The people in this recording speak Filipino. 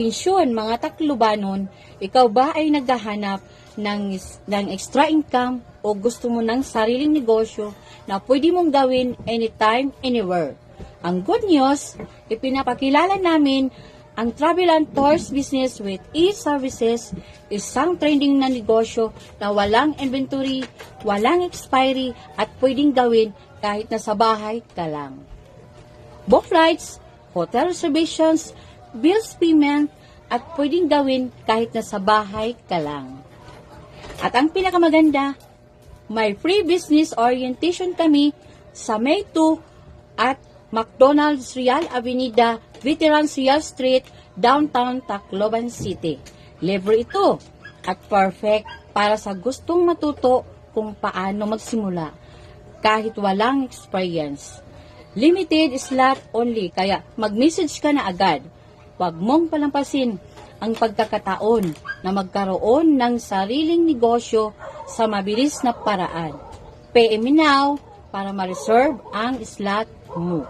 Pensyon, mga Taclobanon, ikaw ba ay naghahanap ng extra income o gusto mo ng sariling negosyo na pwede mong gawin anytime, anywhere? Ang good news, ipinapakilala namin ang Travel and Tours Business with E-Services, isang trending na negosyo na walang inventory, walang expiry at pwedeng gawin kahit nasa bahay ka lang. Book flights, hotel reservations, bills payment, at pwedeng gawin kahit nasa bahay ka lang. At ang pinakamaganda, may free business orientation kami sa May 2 at McDonald's Real Avenida, Veterans Real Street, downtown Tacloban City. Libre ito at perfect para sa gustong matuto kung paano magsimula kahit walang experience. Limited slot only, kaya mag-message ka na agad. Huwag mong palampasin ang pagkakataon na magkaroon ng sariling negosyo sa mabilis na paraan. PM me now para ma-reserve ang slot mo.